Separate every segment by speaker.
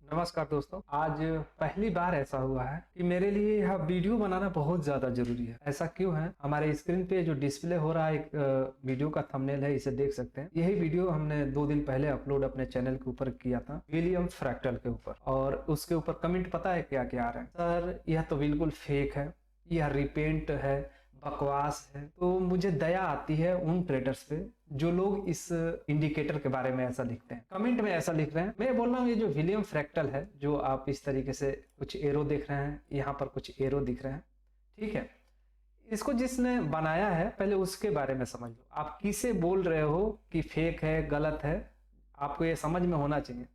Speaker 1: नमस्कार दोस्तों। आज पहली बार ऐसा हुआ है कि मेरे लिए यह वीडियो बनाना बहुत ज्यादा जरूरी है। ऐसा क्यों है? हमारे स्क्रीन पे जो डिस्प्ले हो रहा है एक वीडियो का थंबनेल है, इसे देख सकते हैं। यही वीडियो हमने 2 दिन पहले अपलोड अपने चैनल के ऊपर किया था, विलियम फ्रैक्टल के ऊपर। और उसके ऊपर कमेंट पता है क्या क्या आ रहे हैं? सर यह तो बिल्कुल फेक है, यह रिपेंट है, बकवास है। तो मुझे दया आती है उन ट्रेडर्स पे जो लोग इस इंडिकेटर के बारे में ऐसा लिखते हैं, कमेंट में ऐसा लिख रहे हैं। मैं बोल रहा हूँ ये जो विलियम फ्रैक्टल है, जो आप इस तरीके से कुछ एरो देख रहे हैं, यहाँ पर कुछ एरो दिख रहे हैं, ठीक है। इसको जिसने बनाया है पहले उसके बारे में समझ लो। आप किसे बोल रहे हो कि फेक है, गलत है, आपको ये समझ में होना चाहिए।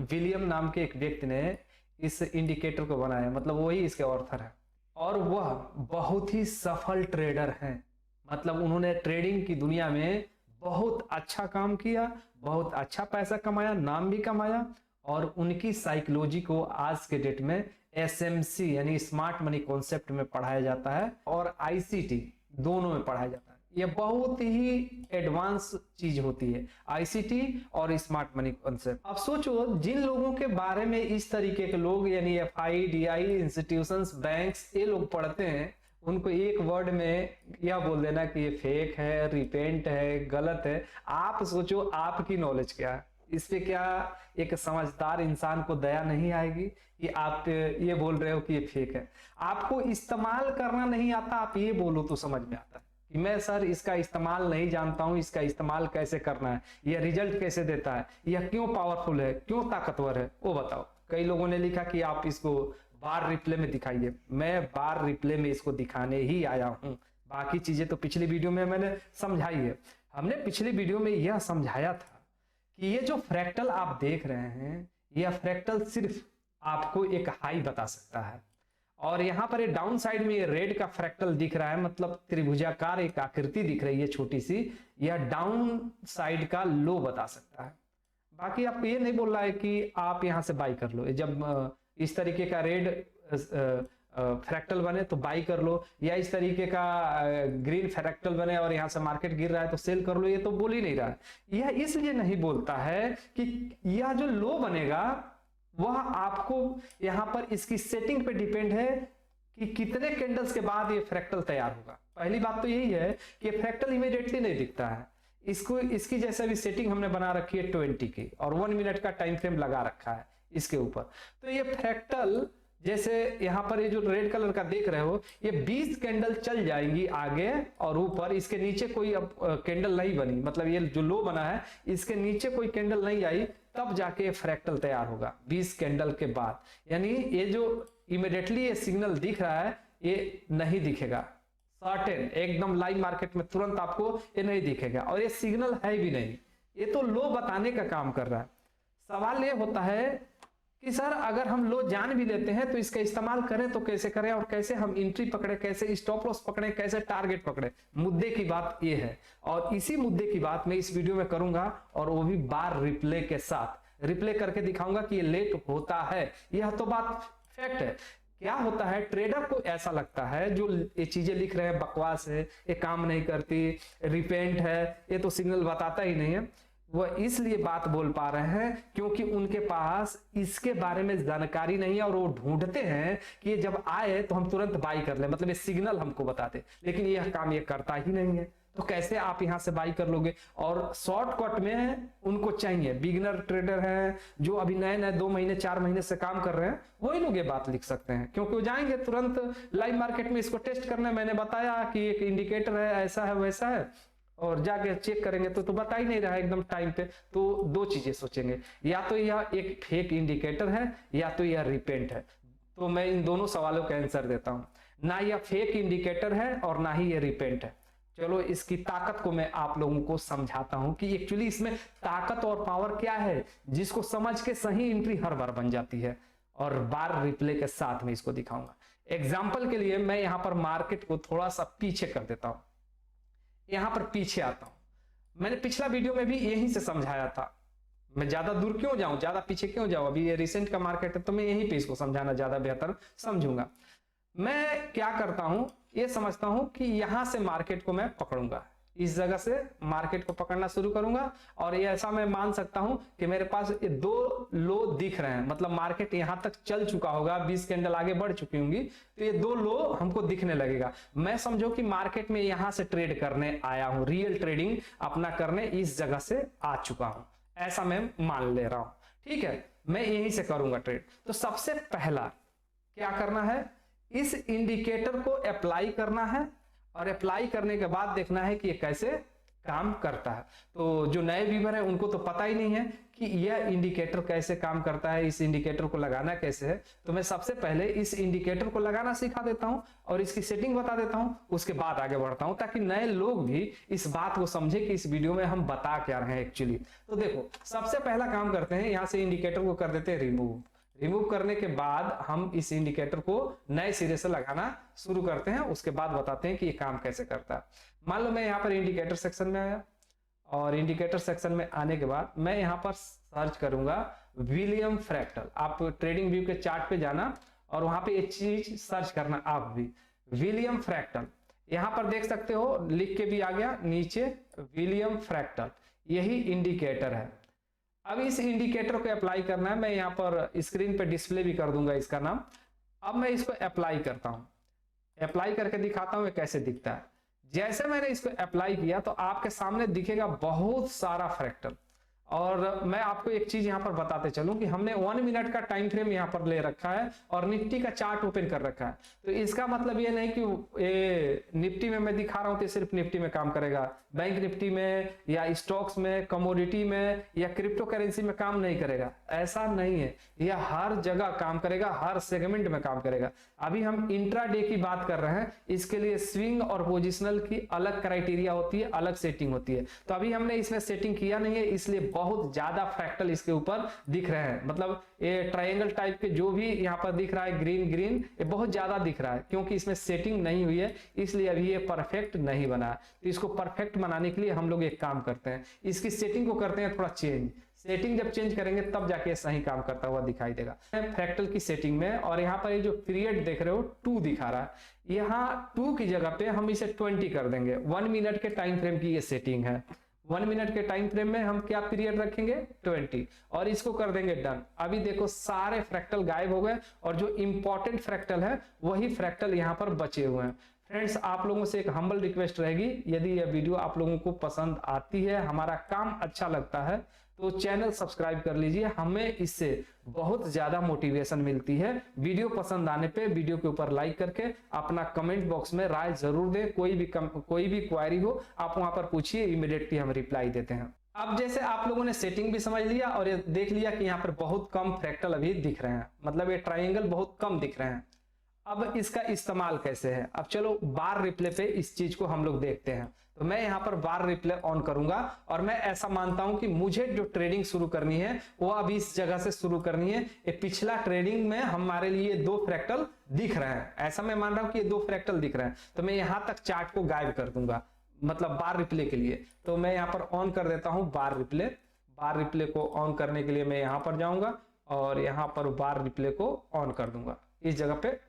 Speaker 1: विलियम नाम के एक व्यक्ति ने इस इंडिकेटर को बनाया, मतलब वही इसके ऑथर है। और वह बहुत ही सफल ट्रेडर हैं। मतलब उन्होंने ट्रेडिंग की दुनिया में बहुत अच्छा काम किया, बहुत अच्छा पैसा कमाया, नाम भी कमाया। और उनकी साइकोलॉजी को आज के डेट में एसएमसी यानी स्मार्ट मनी कॉन्सेप्ट में पढ़ाया जाता है और आईसीटी दोनों में पढ़ाया जाता है। यह बहुत ही एडवांस चीज होती है, आईसीटी और स्मार्ट मनी कॉन्सेप्ट। अब सोचो जिन लोगों के बारे में इस तरीके के लोग यानी एफआई, डीआई, इंस्टीट्यूशंस, बैंक्स, ये लोग पढ़ते हैं, उनको एक वर्ड में यह बोल देना कि ये फेक है, रिपेंट है, गलत है। आप सोचो आपकी नॉलेज क्या है इस पे? क्या एक समझदार इंसान को दया नहीं आएगी कि आप ये बोल रहे हो कि ये फेक है? आपको इस्तेमाल करना नहीं आता, आप ये बोलो तो समझ में आता है कि मैं सर इसका इस्तेमाल नहीं जानता हूं, इसका इस्तेमाल कैसे करना है, यह रिजल्ट कैसे देता है, यह क्यों पावरफुल है, क्यों ताकतवर है, वो बताओ। कई लोगों ने लिखा कि आप इसको बार रिप्ले में दिखाइए। मैं बार रिप्ले में इसको दिखाने ही आया हूं, बाकी चीजें तो पिछली वीडियो में मैंने समझाई है। हमने पिछली वीडियो में यह समझाया था कि ये जो फ्रैक्टल आप देख रहे हैं, यह फ्रैक्टल सिर्फ आपको एक हाई बता सकता है। और यहां पर एक डाउन साइड में ये रेड का फ्रैक्टल दिख रहा है, मतलब त्रिभुजाकार एक आकृति दिख रही है छोटी सी, यह डाउन साइड का लो बता सकता है। बाकी आप ये नहीं बोल रहा है कि आप यहां से बाई कर लो। जब इस तरीके का रेड फ्रैक्टल बने तो बाई कर लो, या इस तरीके का ग्रीन फ्रैक्टल बने और यहां से मार्केट गिर रहा है तो सेल कर लो, ये तो बोल ही नहीं रहा है। यह इसलिए नहीं बोलता है कि यह जो लो बनेगा वह आपको यहां पर इसकी सेटिंग पे डिपेंड है कि कितने कैंडल्स के बाद ये फ्रैक्टल तैयार होगा। पहली बात तो यही है कि फ्रैक्टल इमीडिएटली नहीं दिखता है। इसकी जैसे भी सेटिंग हमने बना रखी है 20 की, और 1 मिनट का टाइम फ्रेम लगा रखा है इसके ऊपर। तो ये फ्रैक्टल जैसे यहां पर ये जो रेड कलर का देख रहे हो, ये 20 कैंडल चल जाएंगी आगे और ऊपर। इसके नीचे कोई अब कैंडल नहीं बनी, मतलब ये जो लो बना है इसके नीचे कोई कैंडल नहीं आई, तब जाके फ्रैक्टल तैयार होगा 20 कैंडल के बाद। यानी ये जो इमीडिएटली ये सिग्नल दिख रहा है ये नहीं दिखेगा, सर्टेन एकदम लाइव मार्केट में तुरंत आपको ये नहीं दिखेगा। और ये सिग्नल है भी नहीं, ये तो लो बताने का काम कर रहा है। सवाल ये होता है कि सर अगर हम लो जान भी लेते हैं तो इसका इस्तेमाल करें तो कैसे करें, और कैसे हम एंट्री पकड़े, कैसे स्टॉप लॉस पकड़े, कैसे टारगेट पकड़े। मुद्दे की बात ये है, और इसी मुद्दे की बात मैं इस वीडियो में करूंगा, और वो भी बार रिप्ले के साथ। रिप्ले करके दिखाऊंगा कि ये लेट होता है, यह तो बात फैक्ट है। क्या होता है, ट्रेडर को ऐसा लगता है जो ये चीजें लिख रहे हैं बकवास है, ये काम नहीं करती, रिपेंट है, ये तो सिग्नल बताता ही नहीं है। वह इसलिए बात बोल पा रहे हैं क्योंकि उनके पास इसके बारे में जानकारी नहीं है, और वो ढूंढते हैं कि ये जब आए तो हम तुरंत बाई कर लें, मतलब ये सिग्नल हमको बताते, लेकिन यह काम ये करता ही नहीं है। तो कैसे आप यहां से बाई कर लोगे? और शॉर्टकट में उनको चाहिए, बिगिनर ट्रेडर हैं जो अभी नए नए 2 महीने 4 महीने से काम कर रहे हैं, वही लोग ये बात लिख सकते हैं, क्योंकि वो जाएंगे तुरंत लाइव मार्केट में इसको टेस्ट करने। मैंने बताया कि एक इंडिकेटर है, ऐसा है वैसा है, और जाके चेक करेंगे तो बता ही नहीं रहा है एकदम टाइम पे। तो 2 चीजें सोचेंगे, या तो यह एक फेक इंडिकेटर है या तो यह रिपेंट है। तो मैं इन दोनों सवालों का आंसर देता हूं, ना यह फेक इंडिकेटर है और ना ही यह रिपेंट है। चलो इसकी ताकत को मैं आप लोगों को समझाता हूं कि एक्चुअली इसमें ताकत और पावर क्या है, जिसको समझ के सही एंट्री हर बार बन जाती है। और बार रिप्ले के साथ में इसको दिखाऊंगा। एग्जाम्पल के लिए मैं यहां पर मार्केट को थोड़ा सा पीछे कर देता हूं, यहां पर पीछे आता हूं। मैंने पिछला वीडियो में भी यहीं से समझाया था, मैं ज्यादा दूर क्यों जाऊं, ज्यादा पीछे क्यों जाऊं, अभी ये रिसेंट का मार्केट है तो मैं यहीं पे इसको समझाना ज्यादा बेहतर समझूंगा। मैं क्या करता हूं, ये समझता हूं कि यहां से मार्केट को मैं पकड़ूंगा, इस जगह से मार्केट को पकड़ना शुरू करूंगा और ये ऐसा मैं मान सकता हूं कि मेरे पास ये 2 लो दिख रहे हैं, मतलब मार्केट यहां तक चल चुका होगा, 20 कैंडल आगे बढ़ चुकी होंगी, तो ये 2 लो हमको दिखने लगेगा। मैं समझो कि मार्केट में यहां से ट्रेड करने आया हूं, रियल ट्रेडिंग अपना करने इस जगह से आ चुका हूं, ऐसा मैं मान ले रहा हूं। ठीक है, मैं यहीं से करूंगा ट्रेड। तो सबसे पहला क्या करना है, इस इंडिकेटर को अप्लाई करना है और अप्लाई करने के बाद देखना है कि ये कैसे काम करता है। तो जो नए व्यूअर हैं उनको तो पता ही नहीं है कि यह इंडिकेटर कैसे काम करता है, इस इंडिकेटर को लगाना कैसे है। तो मैं सबसे पहले इस इंडिकेटर को लगाना सिखा देता हूं और इसकी सेटिंग बता देता हूं, उसके बाद आगे बढ़ता हूं ताकि नए लोग भी इस बात को समझे कि इस वीडियो में हम बता क्या रहे हैं एक्चुअली। तो देखो, सबसे पहला काम करते हैं, यहां से इंडिकेटर को कर देते हैं रिमूव। रिमूव करने के बाद हम इस इंडिकेटर को नए सिरे से लगाना शुरू करते हैं, उसके बाद बताते हैं कि ये काम कैसे करता है। मान लो मैं यहाँ पर इंडिकेटर सेक्शन में आया और इंडिकेटर सेक्शन में आने के बाद मैं यहाँ पर सर्च करूंगा विलियम फ्रैक्टल। आप ट्रेडिंग व्यू के चार्ट पे जाना और वहां पे एक चीज सर्च करना आप भी, विलियम फ्रैक्टल। यहां पर देख सकते हो लिख के भी आ गया नीचे, विलियम फ्रैक्टल, यही इंडिकेटर है। अब इस इंडिकेटर को अप्लाई करना है, मैं यहाँ पर स्क्रीन पे डिस्प्ले भी कर दूंगा इसका नाम। अब मैं इसको अप्लाई करता हूं, अप्लाई करके दिखाता हूं कैसे दिखता है। जैसे मैंने इसको अप्लाई किया तो आपके सामने दिखेगा बहुत सारा फ्रैक्टल। और मैं आपको एक चीज यहां पर बताते चलूं कि हमने 1 मिनट का टाइम फ्रेम यहां पर ले रखा है और निफ्टी का चार्ट ओपन कर रखा है। तो इसका मतलब ये नहीं कि ये निफ्टी में मैं दिखा रहा हूं तो सिर्फ निफ्टी में काम करेगा, बैंक निफ्टी में या स्टॉक्स में, कमोडिटी में या क्रिप्टो करेंसी में काम नहीं करेगा, ऐसा नहीं है। यह हर जगह काम करेगा, हर सेगमेंट में काम करेगा। अभी हम इंट्राडे की बात कर रहे हैं, इसके लिए स्विंग और पोजिशनल की अलग क्राइटेरिया होती है, अलग सेटिंग होती है। तो अभी हमने इसमें सेटिंग किया नहीं है, इसलिए बहुत ज्यादा फ्रैक्टल इसके ऊपर दिख रहे हैं। मतलब ये ट्रायंगल टाइप के जो भी यहाँ पर दिख रहा है ग्रीन ग्रीन, ये बहुत ज्यादा दिख रहा है क्योंकि इसमें सेटिंग नहीं हुई है, इसलिए अभी ये परफेक्ट नहीं बना। तो इसको परफेक्ट बनाने के लिए हम लोग एक काम करते हैं, इसकी सेटिंग को करते हैं थोड़ा चेंज। सेटिंग जब चेंज करेंगे तब जाके सही काम करता हुआ दिखाई देगा। फ्रैक्टल की सेटिंग में, और यहाँ पर ये जो पीरियड देख रहे हो 2 दिखा रहा है, यहाँ 2 की जगह पे हम इसे 20 कर देंगे। 1 मिनट के टाइम फ्रेम की ये सेटिंग है। 1 मिनट के टाइम फ्रेम में हम क्या पीरियड रखेंगे 20 और इसको कर देंगे डन। अभी देखो सारे फ्रैक्टल गायब हो गए और जो इंपॉर्टेंट फ्रैक्टल है वही फ्रैक्टल यहाँ पर बचे हुए हैं। फ्रेंड्स, आप लोगों से एक हम्बल रिक्वेस्ट रहेगी, यदि यह वीडियो आप लोगों को पसंद आती है, हमारा काम अच्छा लगता है, तो चैनल सब्सक्राइब कर लीजिए। हमें इससे बहुत ज्यादा मोटिवेशन मिलती है। वीडियो पसंद आने पे वीडियो के ऊपर लाइक करके अपना कमेंट बॉक्स में राय जरूर दें। कोई भी क्वेरी हो आप वहां पर पूछिए, इमीडिएटली हम रिप्लाई देते हैं। अब जैसे आप लोगों ने सेटिंग भी समझ लिया और ये देख लिया कि यहाँ पर बहुत कम फ्रैक्टल अभी दिख रहे हैं, मतलब ये ट्राइंगल बहुत कम दिख रहे हैं। अब इसका इस्तेमाल कैसे है, अब चलो बार रिप्ले पे इस चीज को हम लोग देखते हैं। तो मैं यहाँ पर बार रिप्ले ऑन करूंगा और मैं ऐसा मानता हूं कि मुझे जो ट्रेडिंग शुरू करनी है वो अभी इस जगह से शुरू करनी है। ये पिछला ट्रेडिंग में हमारे लिए 2 फ्रैक्टल दिख रहे हैं, ऐसा मैं मान रहा हूं कि ये 2 फ्रैक्टल दिख रहे हैं। तो मैं यहां तक चार्ट को गायब कर दूंगा, मतलब बार रिप्ले के लिए। तो मैं यहाँ पर ऑन कर देता हूं बार रिप्ले। बार रिप्ले को ऑन करने के लिए मैं यहाँ पर जाऊंगा और यहाँ पर बार रिप्ले को ऑन कर दूंगा, इस जगह पे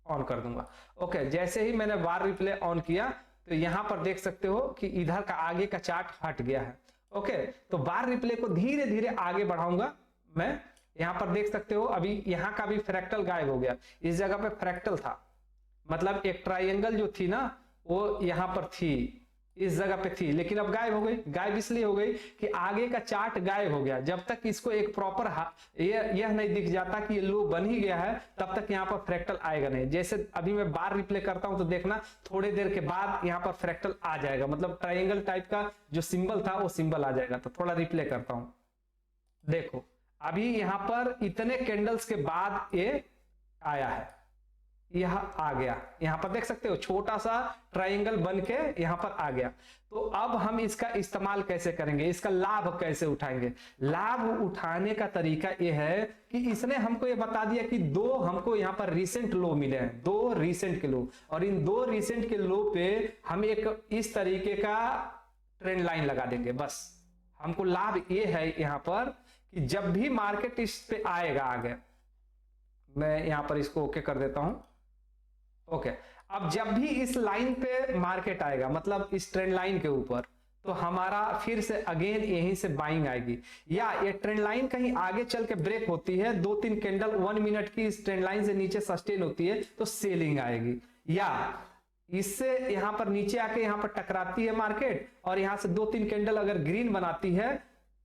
Speaker 1: ऑन कर दूंगा। ओके, जैसे ही मैंने बार रिप्ले ऑन किया तो यहां पर देख सकते हो कि इधर का आगे का चार्ट हट गया है। ओके, तो बार रिप्ले को धीरे धीरे आगे बढ़ाऊंगा मैं। यहां पर देख सकते हो अभी यहां का भी फ्रैक्टल गायब हो गया, इस जगह पे फ्रैक्टल था, मतलब एक ट्रायंगल जो थी ना वो यहां पर थी, इस जगह पे थी, लेकिन अब गायब हो गई। गायब इसलिए हो गई कि आगे का चार्ट गायब हो गया। जब तक इसको एक प्रॉपर यह नहीं दिख जाता कि ये लो बन ही गया है, तब तक यहाँ पर फ्रैक्टल आएगा नहीं। जैसे अभी मैं बार रिप्ले करता हूं तो देखना थोड़ी देर के बाद यहाँ पर फ्रैक्टल आ जाएगा, मतलब ट्राइंगल टाइप का जो सिंबल था वो सिंबल आ जाएगा। तो थोड़ा रिप्ले करता हूं, देखो अभी यहाँ पर इतने कैंडल्स के बाद ये आया है, यह आ गया। यहां पर देख सकते हो छोटा सा ट्रायंगल बन के यहां पर आ गया। तो अब हम इसका इस्तेमाल कैसे करेंगे, इसका लाभ कैसे उठाएंगे। लाभ उठाने का तरीका यह है कि इसने हमको ये बता दिया कि 2 हमको यहां पर रिसेंट लो मिले हैं, 2 रिसेंट के लो, और इन 2 रिसेंट के लो पे हम एक इस तरीके का ट्रेंड लाइन लगा देंगे। बस हमको लाभ ये है यहां पर कि जब भी मार्केट इस पे आएगा आगे, मैं यहां पर इसको ओके कर देता हूं। ओके, अब जब भी इस लाइन पे मार्केट आएगा, मतलब इस ट्रेंड लाइन के ऊपर, तो हमारा फिर से अगेन यहीं से बाइंग आएगी, या ये ट्रेंड लाइन कहीं आगे चल के ब्रेक होती है, 2-3 कैंडल 1 मिनट की इस ट्रेंड लाइन से नीचे सस्टेन होती है तो सेलिंग आएगी, या इससे यहां पर नीचे आके यहां पर टकराती है मार्केट और यहां से 2-3 कैंडल अगर ग्रीन बनाती है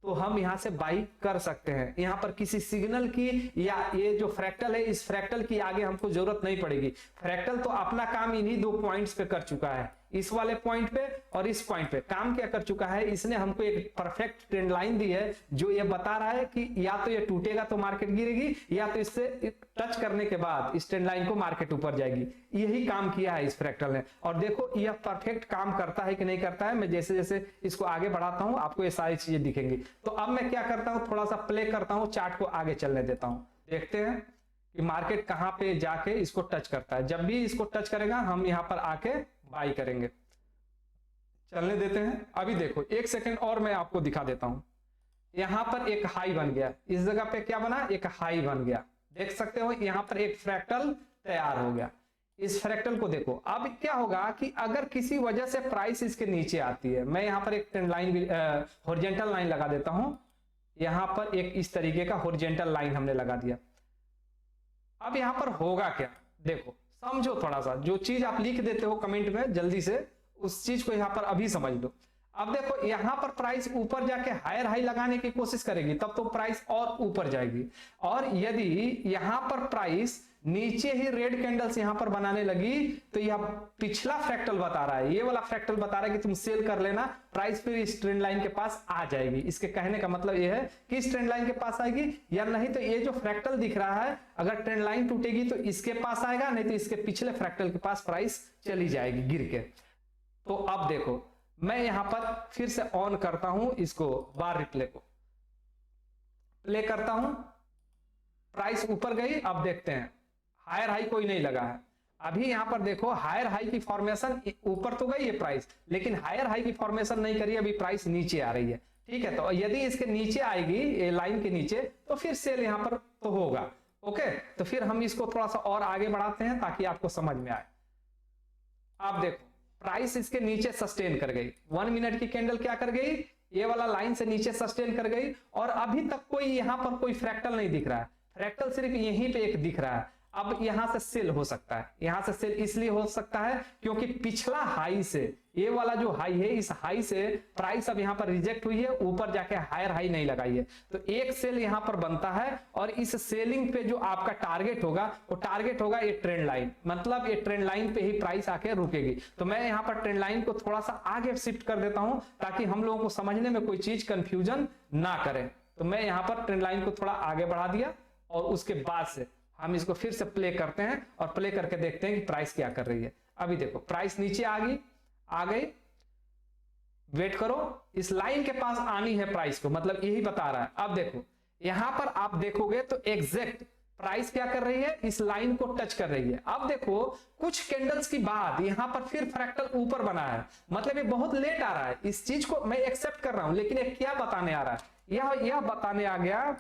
Speaker 1: तो हम यहां से बाई कर सकते हैं। यहां पर किसी सिग्नल की या ये जो फ्रैक्टल है, इस फ्रैक्टल की आगे हमको जरूरत नहीं पड़ेगी। फ्रैक्टल तो अपना काम इन्हीं 2 पॉइंट्स पे कर चुका है, इस वाले पॉइंट पे और इस पॉइंट पे। काम क्या कर चुका है, इसने हमको एक परफेक्ट ट्रेंड लाइन दी है जो ये बता रहा है कि या तो ये टूटेगा तो मार्केट गिरेगी, या तो इससे टच करने के बाद इस ट्रेंड लाइन को मार्केट ऊपर जाएगी। यही काम किया है इस फ्रैक्टल ने। और देखो यह परफेक्ट काम करता है कि नहीं करता है। मैं जैसे जैसे इसको आगे बढ़ाता हूं आपको ये सारी चीजें दिखेंगी। तो अब मैं क्या करता हूं, थोड़ा सा प्ले करता हूं, चार्ट को आगे चलने देता हूं, देखते हैं कि मार्केट कहां पे जाके इसको टच करता है। जब भी इसको टच करेगा हम यहां पर आके बाई करेंगे। चलने देते हैं। अभी देखो 1 सेकंड और मैं आपको दिखा देता हूं। यहां पर एक हाई बन गया, इस जगह पे क्या बना, एक हाई बन गया, देख सकते हो। यहां पर एक फ्रैक्टल तैयार हो गया। इस फ्रैक्टल को देखो। अब क्या होगा कि अगर किसी वजह से प्राइस इसके नीचे आती है, मैं यहां पर एक ट्रेंड लाइन भी हॉरिजॉन्टल लाइन लगा देता हूं। यहां पर एक इस तरीके का हॉरिजॉन्टल लाइन हमने लगा दिया। अब यहां पर होगा क्या, देखो समझो थोड़ा सा। जो चीज आप लिख देते हो कमेंट में जल्दी से, उस चीज को यहां पर अभी समझ लो। अब देखो यहां पर प्राइस ऊपर जाके हायर हाई लगाने की कोशिश करेगी, तब तो प्राइस और ऊपर जाएगी। और यदि यहां पर प्राइस नीचे ही रेड कैंडल्स यहां पर बनाने लगी, तो यह पिछला फ्रैक्टल बता रहा है, ये वाला फ्रैक्टल बता रहा है कि तुम सेल कर लेना, प्राइस फिर इस ट्रेंड लाइन के पास आ जाएगी। इसके कहने का मतलब यह है कि इस ट्रेंड लाइन के पास आएगी, या नहीं तो ये जो फ्रैक्टल दिख रहा है, अगर ट्रेंड लाइन टूटेगी तो इसके पास आएगा, नहीं तो इसके पिछले फ्रैक्टल के पास प्राइस चली जाएगी गिर के। तो अब देखो मैं यहां पर फिर से ऑन करता हूं इसको, बार रिप्ले को प्ले करता हूं। प्राइस ऊपर गई। अब देखते हैं हायर हाई कोई नहीं लगा है। अभी यहां पर देखो हायर हाई की फॉर्मेशन, ऊपर तो गई है प्राइस, लेकिन हायर हाई की फॉर्मेशन नहीं करी, अभी प्राइस नीचे आ रही है। ठीक है, तो यदि इसके नीचे आएगी, ये लाइन के नीचे, तो फिर सेल यहां पर तो होगा। ओके, तो फिर हम इसको थोड़ा सा और आगे बढ़ाते हैं ताकि आपको समझ में आए। आप देखो प्राइस इसके नीचे सस्टेन कर गई, 1 मिनट की कैंडल क्या कर गई, ये वाला लाइन से नीचे सस्टेन कर गई, और अभी तक कोई यहां पर कोई फ्रैक्टल नहीं दिख रहा है। फ्रैक्टल सिर्फ यहीं पे एक दिख रहा है। अब यहां से सेल हो सकता है, यहां से सेल इसलिए हो सकता है क्योंकि पिछला हाई से, ये वाला जो हाई है, इस हाई से प्राइस अब यहां पर रिजेक्ट हुई है, ऊपर जाके हायर हाई नहीं लगाई है, तो एक सेल यहां पर बनता है। और इस सेलिंग पे जो आपका टारगेट होगा, वो टारगेट होगा ये ट्रेंड लाइन, मतलब ये ट्रेंड लाइन पे ही प्राइस आके रुकेगी। तो मैं यहां पर ट्रेंड लाइन को थोड़ा सा आगे शिफ्ट कर देता हूं ताकि हम लोगों को समझने में कोई चीज कंफ्यूजन ना करे। तो मैं यहां पर ट्रेंड लाइन को थोड़ा आगे बढ़ा दिया, और उसके बाद से हम इसको फिर से प्ले करते हैं और प्ले करके देखते हैं कि प्राइस क्या कर रही है। अभी देखो प्राइस नीचे आ गई। वेट करो, इस लाइन के पास आनी है प्राइस को, मतलब यही बता रहा है। अब देखो यहां पर आप देखोगे तो एग्जैक्ट प्राइस क्या कर रही है, इस लाइन को टच कर रही है। अब देखो कुछ कैंडल्स की बाद यहां पर फिर फ्रैक्टल ऊपर बना है, मतलब ये बहुत लेट आ रहा है। इस चीज को मैं एक्सेप्ट कर रहा हूं, लेकिन ये क्या बताने आ रहा है, यह बताने आ गया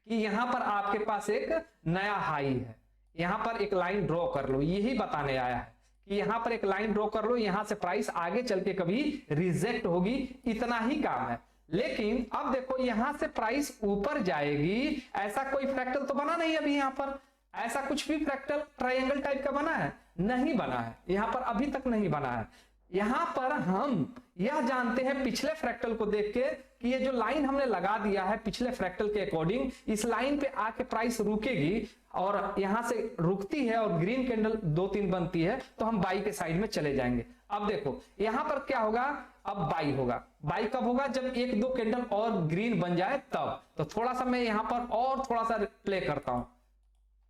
Speaker 1: कि यहां पर आपके पास एक नया हाई है, यहां पर एक लाइन ड्रॉ कर लो। यही बताने आया है कि यहां पर एक लाइन ड्रॉ कर लो, यहां से प्राइस आगे चल के कभी रिजेक्ट होगी, इतना ही काम है। लेकिन अब देखो यहां से प्राइस ऊपर जाएगी, ऐसा कोई फ्रैक्टल तो बना नहीं अभी यहां पर, ऐसा कुछ भी फ्रैक्टल ट्रायंगल टाइप का बना है, नहीं बना है यहां पर, अभी तक नहीं बना है। यहां पर हम यह जानते हैं पिछले फ्रैक्टल को देख के कि ये जो लाइन हमने लगा दिया है पिछले फ्रैक्टल के अकॉर्डिंग, इस लाइन पे आके प्राइस रुकेगी, और यहां से रुकती है और ग्रीन कैंडल 2-3 बनती है, तो हम बाई के साइड में चले जाएंगे। अब देखो यहां पर क्या होगा, अब बाई होगा। बाई कब होगा, जब 1-2 कैंडल और ग्रीन बन जाए तब। तो थोड़ा सा मैं यहां पर और थोड़ा सा प्ले करता हूं।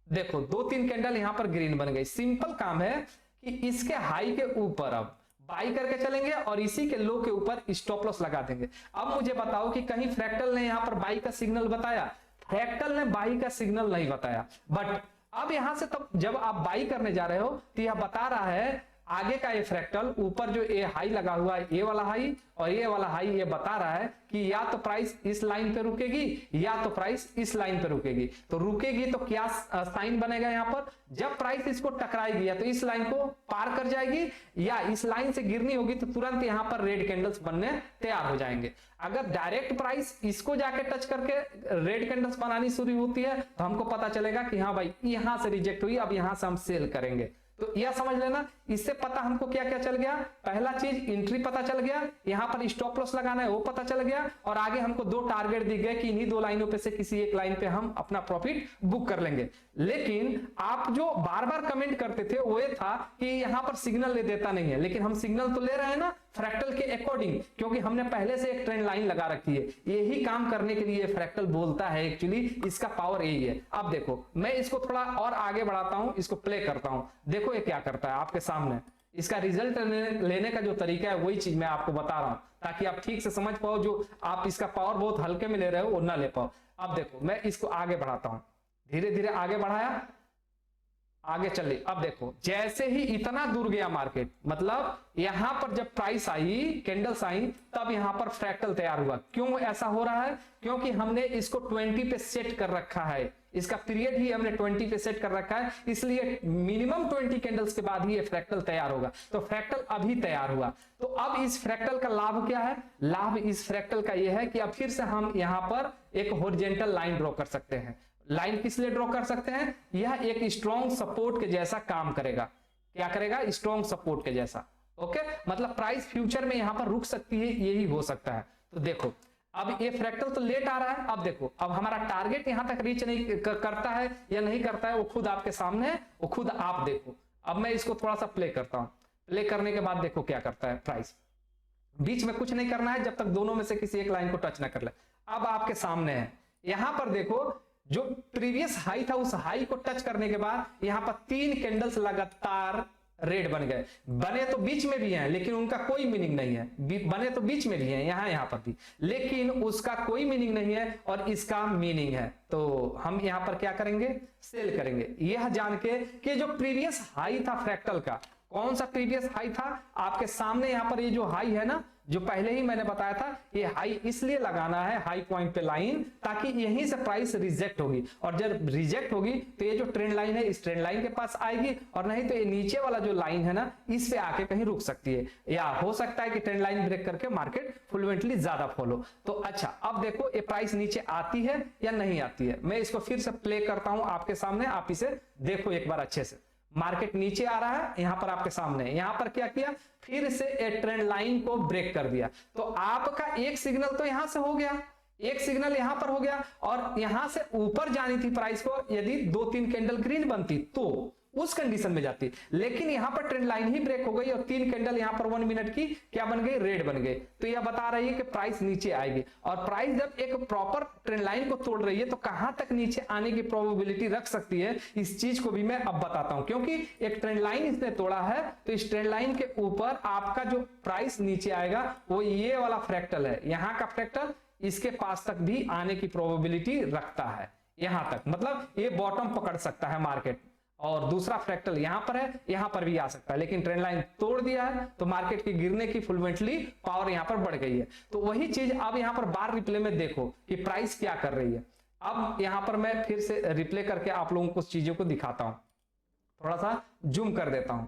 Speaker 1: देखो 2-3 कैंडल यहां पर ग्रीन बन गई। सिंपल काम है कि इसके हाई के ऊपर अब बाई करके चलेंगे और इसी के लो के ऊपर स्टॉप लॉस लगा देंगे। अब मुझे बताओ कि कहीं फ्रैक्टल ने यहां पर बाई का सिग्नल बताया, फ्रैक्टल ने बाई का सिग्नल नहीं बताया। बट अब यहां से तब जब आप बाई करने जा रहे हो तो यह बता रहा है आगे का ये फ्रैक्टल ऊपर जो ये हाई लगा हुआ है, ये वाला हाई और ये वाला हाई, ये बता रहा है कि या तो प्राइस इस लाइन पे रुकेगी या तो प्राइस इस लाइन पे रुकेगी। तो रुकेगी तो क्या साइन बनेगा यहाँ पर, जब प्राइस इसको टकराएगी या तो इस लाइन को पार कर जाएगी या इस लाइन से गिरनी होगी तो तुरंत यहाँ पर रेड कैंडल्स बनने तैयार हो जाएंगे। अगर डायरेक्ट प्राइस इसको जाके टच करके रेड कैंडल्स बनानी शुरू होती है तो हमको पता चलेगा कि हाँ भाई यहां से रिजेक्ट हुई, अब यहां से हम सेल करेंगे। तो यह समझ लेना, इससे पता हमको क्या क्या चल गया। पहला चीज इंट्री पता चल गया, यहां पर स्टॉप लॉस लगाना है वो पता चल गया, और आगे हमको दो टारगेट दिख गए कि इन्हीं दो लाइनों पे से किसी एक लाइन पे हम अपना प्रॉफिट बुक कर लेंगे। लेकिन आप जो बार बार कमेंट करते थे वो ये था कि यहां पर सिग्नल ले देता नहीं है, लेकिन हम सिग्नल तो ले रहे हैं ना फ्रैक्टल के अकॉर्डिंग, क्योंकि हमने पहले से एक ट्रेंड लाइन लगा रखी है। यही काम करने के लिए फ्रैक्टल बोलता है, एक्चुअली इसका पावर यही है। अब देखो मैं इसको थोड़ा और आगे बढ़ाता हूं, इसको प्ले करता हूं, देखो ये क्या करता है आपके सामने। इसका रिजल्ट लेने का जो तरीका है वही चीज मैं आपको बता रहा हूं, ताकि आप ठीक से समझ पाओ, जो आप इसका पावर बहुत हल्के में ले रहे हो वो ना ले पाओ। अब देखो मैं इसको आगे बढ़ाता हूं, धीरे धीरे आगे बढ़ाया, आगे चले। अब देखो जैसे ही इतना दूर गया मार्केट, मतलब यहां पर जब प्राइस आई, कैंडल्स आई, तब यहां पर फ्रैक्टल तैयार हुआ। क्यों ऐसा हो रहा है, क्योंकि हमने इसको 20 पे सेट कर रखा है, इसका पीरियड ही हमने 20 पे सेट कर रखा है, इसलिए मिनिमम 20 कैंडल्स के बाद ही ये फ्रैक्टल तैयार होगा। तो फ्रैक्टल अभी तैयार हुआ। तो अब इस फ्रैक्टल का लाभ क्या है, लाभ इस फ्रैक्टल का यह है कि अब फिर से हम यहां पर एक हॉरिजॉन्टल लाइन ड्रॉ कर सकते हैं। लाइन किस लिए ड्रॉ कर सकते हैं, यह एक स्ट्रॉन्ग सपोर्ट के जैसा काम करेगा। क्या करेगा, स्ट्रॉन्ग सपोर्ट के जैसा। ओके, मतलब प्राइस फ्यूचर में यहां पर रुक सकती है, यही हो सकता है। तो देखो अब ये फ्रैक्टल तो लेट आ रहा है, अब देखो अब हमारा टारगेट यहां तक रीच नहीं करता है या नहीं करता है, वो खुद आपके सामने है, वो खुद आप देखो। अब मैं इसको थोड़ा सा प्ले करता हूं, प्ले करने के बाद देखो क्या करता है प्राइस। बीच में कुछ नहीं करना है जब तक दोनों में से किसी एक लाइन को टच ना कर ले। अब आपके सामने है, यहां पर देखो जो प्रीवियस हाई था उस हाई को टच करने के बाद यहां पर 3 कैंडल्स लगातार रेड बन गए। बने तो बीच में भी हैं लेकिन उनका कोई मीनिंग नहीं है, बने तो बीच में भी हैं, यहां पर भी, लेकिन उसका कोई मीनिंग नहीं है और इसका मीनिंग है। तो हम यहां पर क्या करेंगे, सेल करेंगे, यह जान के कि जो प्रीवियस हाई था फ्रैक्टल का, कौन सा प्रीवियस हाई था आपके सामने, यहां पर ये जो हाई है ना, जो पहले ही मैंने बताया था, ये हाई इसलिए लगाना है हाई पॉइंट पे लाइन, ताकि यहीं से प्राइस रिजेक्ट होगी, और जब रिजेक्ट होगी तो ये जो ट्रेंड लाइन है इस ट्रेंड लाइन के पास आएगी, और नहीं तो ये नीचे वाला जो लाइन है ना इस पे आके कहीं रुक सकती है, या हो सकता है कि ट्रेंड लाइन ब्रेक करके मार्केट फ्लुएंटली ज्यादा फॉलो। तो अच्छा अब देखो ये प्राइस नीचे आती है या नहीं आती है, मैं इसको फिर से प्ले करता हूं आपके सामने, आप इसे देखो एक बार अच्छे से। मार्केट नीचे आ रहा है यहां पर आपके सामने, यहां पर क्या किया, फिर से एक ट्रेंड लाइन को ब्रेक कर दिया। तो आपका एक सिग्नल तो यहां से हो गया, एक सिग्नल यहां पर हो गया, और यहां से ऊपर जानी थी प्राइस को, यदि 2-3 कैंडल ग्रीन बनती तो उस कंडीशन में जाती, लेकिन यहां पर ट्रेंड लाइन ही ब्रेक हो गई और 3 कैंडल यहां पर 1 मिनट की क्या बन गई, रेड बन गई। तो यह बता रही है कि प्राइस नीचे आएगी, और प्राइस जब एक प्रॉपर ट्रेंड लाइन को तोड़ रही है तो कहां तक नीचे आने की प्रोबेबिलिटी रख सकती है, इस चीज को भी मैं अब बताता हूं। क्योंकि एक ट्रेंड लाइन इसने तोड़ा है तो इस ट्रेंड लाइन के ऊपर आपका जो प्राइस नीचे आएगा वो ये वाला फ्रैक्टल है, यहां का फ्रैक्टल इसके पास तक भी आने की प्रोबेबिलिटी रखता है, यहां तक, मतलब ये बॉटम पकड़ सकता है मार्केट। और दूसरा फ्रैक्टल यहां पर है, यहां पर भी आ सकता है, लेकिन ट्रेंड लाइन तोड़ दिया है तो मार्केट की गिरने की फुलमेंटली पावर यहां पर बढ़ गई है। तो वही चीज अब यहां पर बार रिप्ले में देखो कि प्राइस क्या कर रही है। अब यहां पर मैं फिर से रिप्ले करके आप लोगों को चीजों को दिखाता हूं, थोड़ा सा जूम कर देता हूं,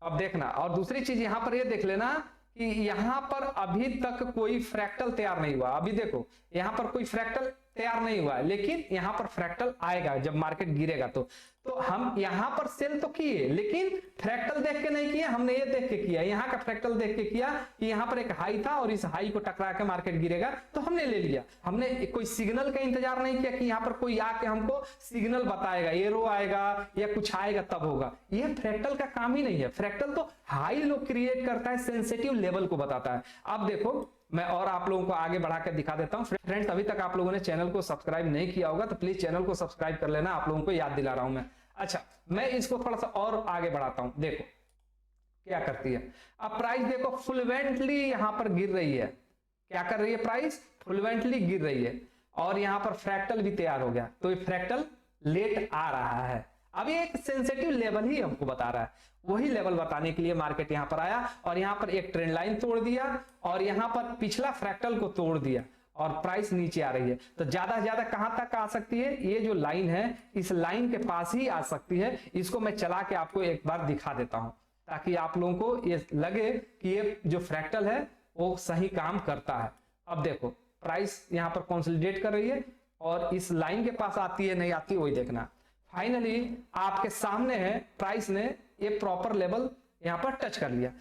Speaker 1: अब देखना। और दूसरी चीज यहां पर ये देख लेना कि यहां पर अभी तक कोई फ्रैक्टल तैयार नहीं हुआ। अभी देखो यहां पर कोई फ्रैक्टल तैयार नहीं हुआ है, लेकिन यहां पर फ्रैक्टल आएगा जब मार्केट गिरेगा। तो हम यहां पर सेल तो किए, लेकिन फ्रैक्टल देख के नहीं किया, हमने ये देख के किया, यहां का फ्रैक्टल देख के किया कि यहां पर एक हाई था और इस हाई को टकरा के मार्केट गिरेगा तो हमने ले लिया। हमने कोई सिग्नल का इंतजार नहीं किया कि यहां पर कोई आके हमको सिग्नल बताएगा, एरो आएगा या कुछ आएगा तब होगा। यह फ्रैक्टल का काम ही नहीं है। फ्रैक्टल तो हाई लो क्रिएट करता है, सेंसिटिव लेवल को बताता है। अब देखो मैं और आप लोगों को आगे बढ़ा कर दिखा देता हूं। फ्रेंड्स अभी तक आप लोगों ने चैनल को सब्सक्राइब नहीं किया होगा तो प्लीज चैनल को सब्सक्राइब कर लेना, आप लोगों को याद दिला रहा हूं मैं। अच्छा मैं इसको थोड़ा सा और आगे बढ़ाता हूं, देखो क्या करती है। अब प्राइस देखो फ्लुएंटली यहां पर गिर रही है, क्या कर रही है प्राइस, फ्लुएंटली गिर रही है, और यहां पर फ्रैक्टल भी तैयार हो गया। तो ये फ्रैक्टल लेट आ रहा है। अब ये एक सेंसिटिव लेवल ही हमको बता रहा है, वही लेवल बताने के लिए मार्केट यहाँ पर आया और यहाँ पर एक ट्रेंड लाइन तोड़ दिया और यहाँ पर पिछला फ्रैक्टल को तोड़ दिया और प्राइस नीचे आ रही है। तो ज्यादा से ज्यादा कहां तक आ सकती है, ये जो लाइन है इस लाइन के पास ही आ सकती है। इसको मैं चला के आपको एक बार दिखा देता हूं ताकि आप लोगों को ये लगे कि ये जो फ्रैक्टल है वो सही काम करता है। अब देखो प्राइस यहाँ पर कंसोलिडेट कर रही है और इस लाइन के पास आती है नहीं आती वही देखना। फाइनली आपके सामने है, प्राइस ने ये प्रॉपर लेवल यहाँ पर टच कर लिया।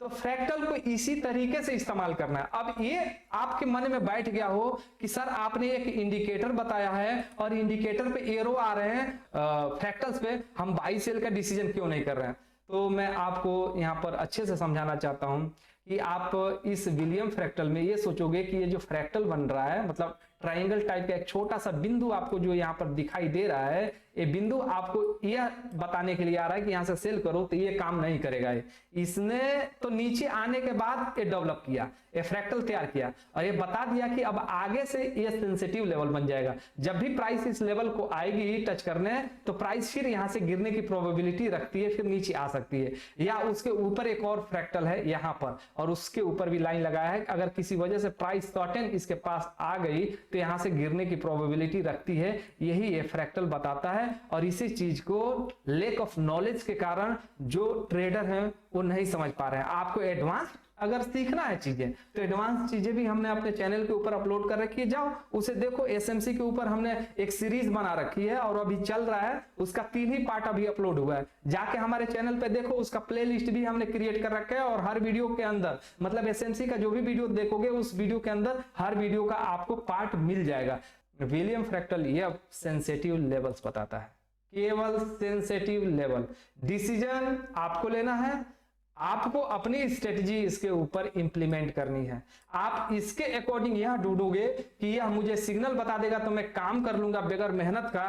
Speaker 1: तो फ्रैक्टल को इसी तरीके से इस्तेमाल करना है। अब ये आपके मन में बैठ गया हो कि सर आपने एक इंडिकेटर बताया है और इंडिकेटर पे एरो आ रहे हैं फ्रैक्टल्स पे, हम बाई सेल का डिसीजन क्यों नहीं कर रहे हैं। तो मैं आपको यहाँ पर अच्छे से समझाना चाहता हूं कि आप इस विलियम फ्रैक्टल में ये सोचोगे कि ये जो फ्रैक्टल बन रहा है मतलब ट्रायंगल टाइप का एक छोटा सा बिंदु आपको जो यहाँ पर दिखाई दे रहा है, ये बिंदु आपको यह बताने के लिए आ रहा है कि यहाँ से सेल करो, तो ये काम नहीं करेगा। इसने तो नीचे आने के बाद ये डेवलप किया, ये फ्रैक्टल तैयार किया और ये बता दिया कि अब आगे से ये सेंसिटिव लेवल बन जाएगा। जब भी प्राइस इस लेवल को आएगी टच करने तो प्राइस फिर यहाँ से गिरने की प्रोबेबिलिटी रखती है, फिर नीचे आ सकती है या उसके ऊपर एक और फ्रैक्टल है यहाँ पर और उसके ऊपर भी लाइन लगाया है। अगर किसी वजह से प्राइस सर्टेन इसके पास आ गई तो यहाँ से गिरने की प्रोबेबिलिटी रखती है। यही ये फ्रैक्टल बताता है और इसी चीज को लैक ऑफ नॉलेज के कारण जो ट्रेडर हैं वो नहीं समझ पा रहे हैं। आपको एडवांस अगर सीखना है चीजें तो एडवांस चीजें भी हमने अपने चैनल के ऊपर अपलोड कर रखी है, जाओ उसे देखो। एसएमसी के ऊपर हमने एक सीरीज बना रखी है और अभी चल रहा है, उसका 3 ही पार्ट अभी अपलोड हुआ है, जाके हमारे चैनल पे देखो। उसका प्लेलिस्ट भी हमने क्रिएट कर रखा है और हर वीडियो के अंदर मतलब एसएमसी का जो भी वीडियो देखोगे उस वीडियो के अंदर हर वीडियो का आपको पार्ट मिल जाएगा। विलियम फ्रैक्टल ये सेंसिटिव लेवल्स बताता है, केवल सेंसिटिव लेवल। डिसीजन आपको लेना है, आपको अपनी स्ट्रेटजी इसके ऊपर इंप्लीमेंट करनी है। आप इसके अकॉर्डिंग यह ढूंढोगे कि यह मुझे सिग्नल बता देगा तो मैं काम कर लूंगा बगैर मेहनत का,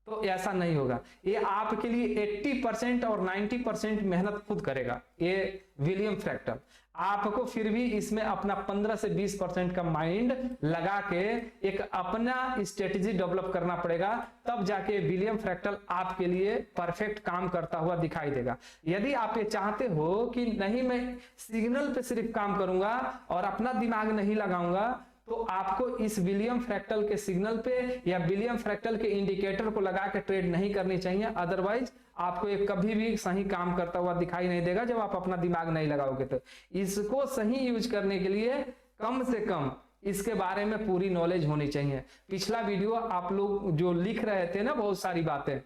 Speaker 1: तो ऐसा नहीं होगा। ये आपके लिए 80% और 90% मेहनत खुद करेगा ये विलियम फ्रैक्टल। आपको फिर भी इसमें अपना 15 से 20% का माइंड लगा के एक अपना स्ट्रेटजी डेवलप करना पड़ेगा, तब जाके विलियम फ्रैक्टल आपके लिए परफेक्ट काम करता हुआ दिखाई देगा। यदि आप ये चाहते हो कि नहीं मैं सिग्नल पे सिर्फ काम करूंगा और अपना दिमाग नहीं लगाऊंगा, तो आपको इस विलियम फ्रैक्टल के सिग्नल पे या विलियम फ्रैक्टल के इंडिकेटर को लगा के ट्रेड नहीं करनी चाहिए। अदरवाइज आपको ये कभी भी सही काम करता हुआ दिखाई नहीं देगा जब आप अपना दिमाग नहीं लगाओगे। तो इसको सही यूज करने के लिए कम से कम इसके बारे में पूरी नॉलेज होनी चाहिए। पिछला वीडियो आप लोग जो लिख रहे थे ना बहुत सारी बातें,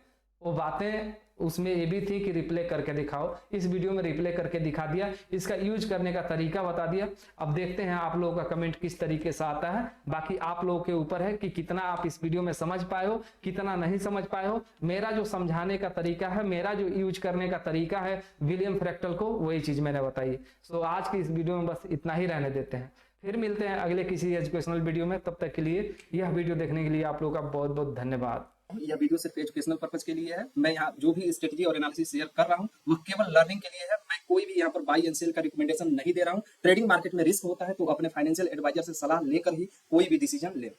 Speaker 1: वो बातें उसमें ये भी थी कि रिप्ले करके दिखाओ। इस वीडियो में रिप्ले करके दिखा दिया, इसका यूज करने का तरीका बता दिया। अब देखते हैं आप लोगों का कमेंट किस तरीके से आता है। बाकी आप लोगों के ऊपर है कि कितना आप इस वीडियो में समझ पाए हो, कितना नहीं समझ पाए हो। मेरा जो समझाने का तरीका है, मेरा जो यूज करने का तरीका है विलियम फ्रैक्टल को, वही चीज मैंने बताई। सो आज की इस वीडियो में बस इतना ही रहने देते हैं, फिर मिलते हैं अगले किसी एजुकेशनल वीडियो में। तब तक के लिए यह वीडियो देखने के लिए आप लोगों का बहुत बहुत धन्यवाद।
Speaker 2: यह वीडियो सिर्फ एजुकेशनल पर्पज के लिए है। मैं यहाँ जो भी स्ट्रेटजी और एनालिसिस शेयर कर रहा हूँ वो केवल लर्निंग के लिए है। मैं कोई भी यहाँ पर बाई एंड सेल का रिकमेंडेशन नहीं दे रहा हूँ। ट्रेडिंग मार्केट में रिस्क होता है, तो अपने फाइनेंशियल एडवाइजर से सलाह लेकर ही कोई भी डिसीजन ले।